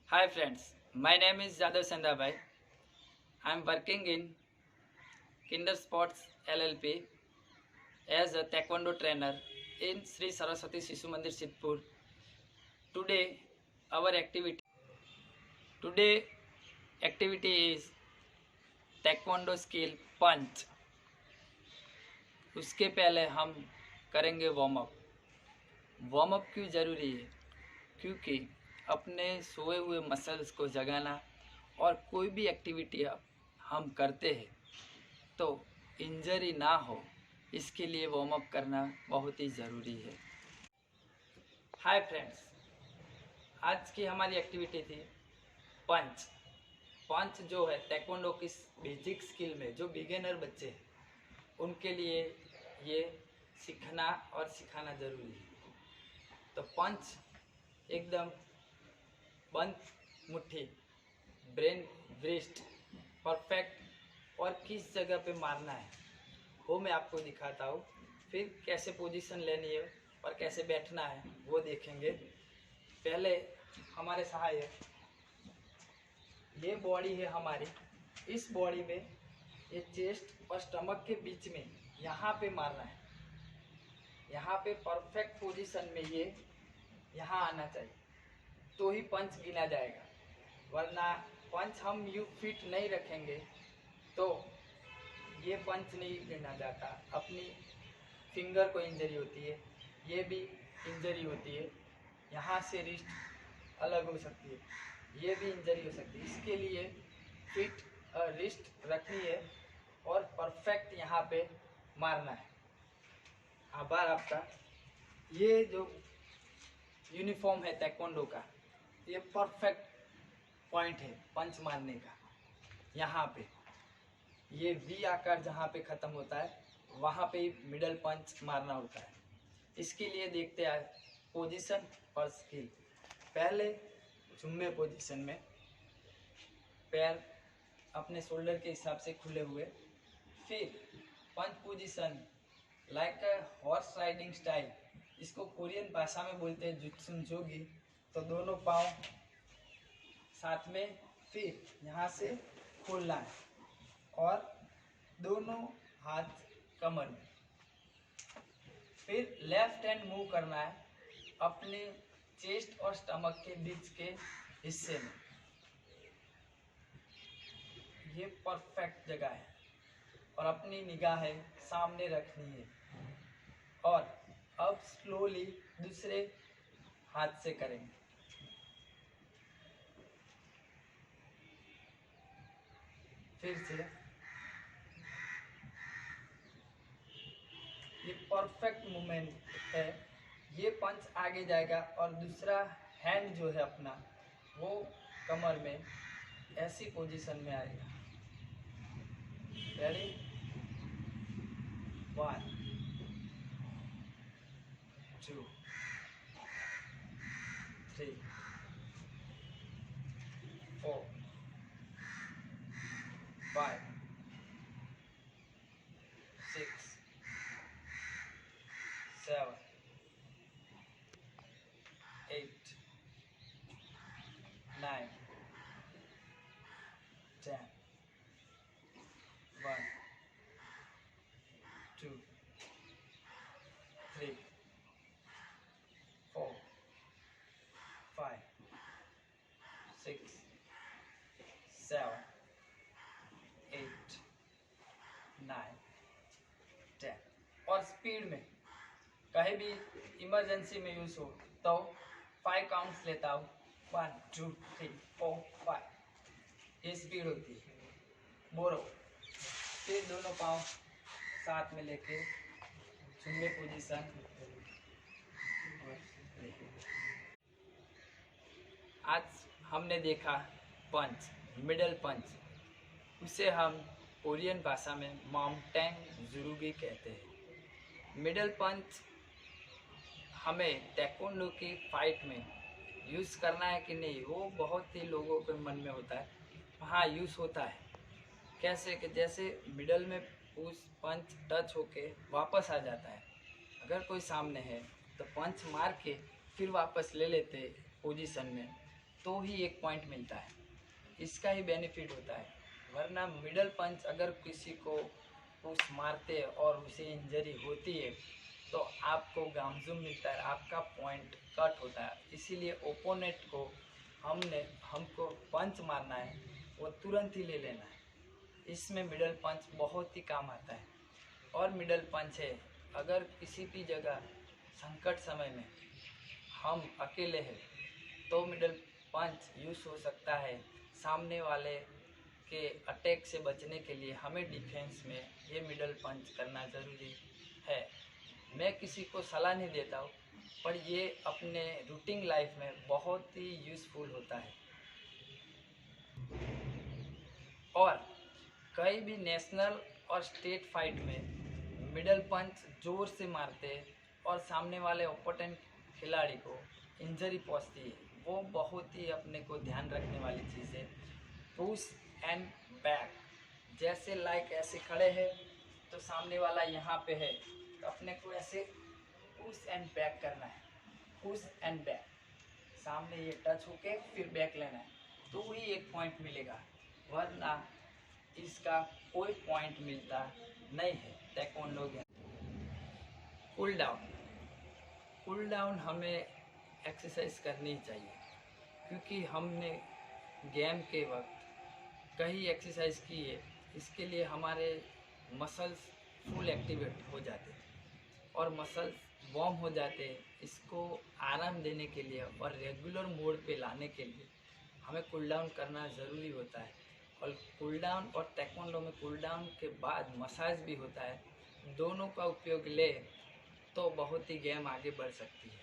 Hi friends, my name is Jadav Sandabhai. I am working in Kinder Sports LLP as a Taekwondo trainer in Sri Saraswati Shishu Mandir Sidhpur. Today our today activity is Taekwondo skill punch. उसके पहले हम करेंगे warm up. Warm up क्यों ज़रूरी है? क्योंकि अपने सोए हुए मसल्स को जगाना और कोई भी एक्टिविटी हम करते हैं तो इंजरी ना हो, इसके लिए वार्म अप करना बहुत ही ज़रूरी है। हाय फ्रेंड्स, आज की हमारी एक्टिविटी थी पंच। पंच जो है ताइक्वांडो की बेसिक स्किल में जो बिगिनर बच्चे हैं उनके लिए ये सीखना और सिखाना ज़रूरी है। तो पंच एकदम बंद मुट्ठी, ब्रेन ब्रिस्ट परफेक्ट और किस जगह पे मारना है वो मैं आपको दिखाता हूँ। फिर कैसे पोजीशन लेनी है और कैसे बैठना है वो देखेंगे। पहले हमारे सहायक ये बॉडी है हमारी, इस बॉडी में ये चेस्ट और स्टमक के बीच में यहाँ पे मारना है। यहाँ पे परफेक्ट पोजीशन में ये यहाँ आना चाहिए तो ही पंच गिना जाएगा, वरना पंच हम यू फिट नहीं रखेंगे तो ये पंच नहीं गिना जाता। अपनी फिंगर को इंजरी होती है, ये भी इंजरी होती है, यहाँ से रिस्ट अलग हो सकती है, ये भी इंजरी हो सकती है। इसके लिए फिट रिस्ट रखनी है और परफेक्ट यहाँ पे मारना है। आभार आपका। ये जो यूनिफॉर्म है ताइक्वांडो का, ये परफेक्ट पॉइंट है पंच मारने का। यहाँ पे ये वी आकार जहाँ पे ख़त्म होता है वहाँ पे ही मिडल पंच मारना होता है। इसके लिए देखते हैं पोजीशन और स्किल। पहले जुम्मे पोजीशन में पैर अपने शोल्डर के हिसाब से खुले हुए, फिर punch position like a horse riding style, इसको कोरियन भाषा में बोलते हैं जुत्सुन जोगी। तो दोनों पाँव साथ में, फिर यहाँ से खोलना है और दोनों हाथ कमर में, फिर लेफ्ट हैंड मूव करना है अपने चेस्ट और स्टमक के बीच के हिस्से में। ये परफेक्ट जगह है और अपनी निगाहें सामने रखनी है। और अब स्लोली दूसरे हाथ से करेंगे। फिर से ये परफेक्ट मूवमेंट है। ये पंच आगे जाएगा और दूसरा हैंड जो है अपना वो कमर में ऐसी पोजीशन में आएगा। रेडी, 1 2 3 4 5 6 7 8 9 10 1 2 3 4 5 6 7 8 9 10। और स्पीड में कहीं भी इमरजेंसी में यूज़ हो तो 5 काउंट्स लेता हूँ, 1 2 3 4 5। ये स्पीड होती है। बोरो, फिर दोनों पाँव साथ में लेके जुम्मे पोजीशन। आज हमने देखा पंच, मिडल पंच, उसे हम कोरियन भाषा में माउंटेन जुरुगी कहते हैं। मिडल पंच हमें ताइक्वांडो की फाइट में यूज़ करना है कि नहीं, वो बहुत ही लोगों के मन में होता है। हाँ, यूज़ होता है। कैसे कि जैसे मिडल में पुश पंच टच होके वापस आ जाता है। अगर कोई सामने है तो पंच मार के फिर वापस ले लेते पोजीशन में, तो ही एक पॉइंट मिलता है, इसका ही बेनिफिट होता है। वरना मिडल पंच अगर किसी को पुश मारते और उसे इंजरी होती है तो आपको गामजूम मिलता है, आपका पॉइंट कट होता है। इसीलिए ओपोनेंट को हमको पंच मारना है वो तुरंत ही ले लेना है। इसमें मिडल पंच बहुत ही काम आता है। और मिडल पंच है, अगर किसी भी जगह संकट समय में हम अकेले हैं तो मिडल पंच यूज़ हो सकता है। सामने वाले के अटैक से बचने के लिए हमें डिफेंस में ये मिडल पंच करना ज़रूरी है। मैं किसी को सलाह नहीं देता हूँ, पर ये अपने रूटीन लाइफ में बहुत ही यूज़फुल होता है। और कई भी नेशनल और स्टेट फाइट में मिडल पंच ज़ोर से मारते और सामने वाले ओपोनेंट खिलाड़ी को इंजरी पहुंचती है, वो बहुत ही अपने को ध्यान रखने वाली चीज़ है। पुश एंड बैक, जैसे लाइक ऐसे खड़े हैं तो सामने वाला यहाँ पे है तो अपने को ऐसे पुश एंड बैक करना है, पुश एंड बैक, सामने ये टच होके फिर बैक लेना है, तो ही एक पॉइंट मिलेगा। वरना इसका कोई पॉइंट मिलता नहीं है taekwondo game. Cool down, cool down हमें एक्सरसाइज करनी चाहिए, क्योंकि हमने गेम के वक्त कई एक्सरसाइज की है। इसके लिए हमारे मसल्स फुल एक्टिवेट हो जाते हैं और मसल्स वार्म हो जाते हैं। इसको आराम देने के लिए और रेगुलर मोड पे लाने के लिए हमें कूल डाउन करना ज़रूरी होता है। और कूल डाउन और ताइक्वांडो में कूल डाउन के बाद मसाज भी होता है। दोनों का उपयोग ले तो बहुत ही गेम आगे बढ़ सकती है।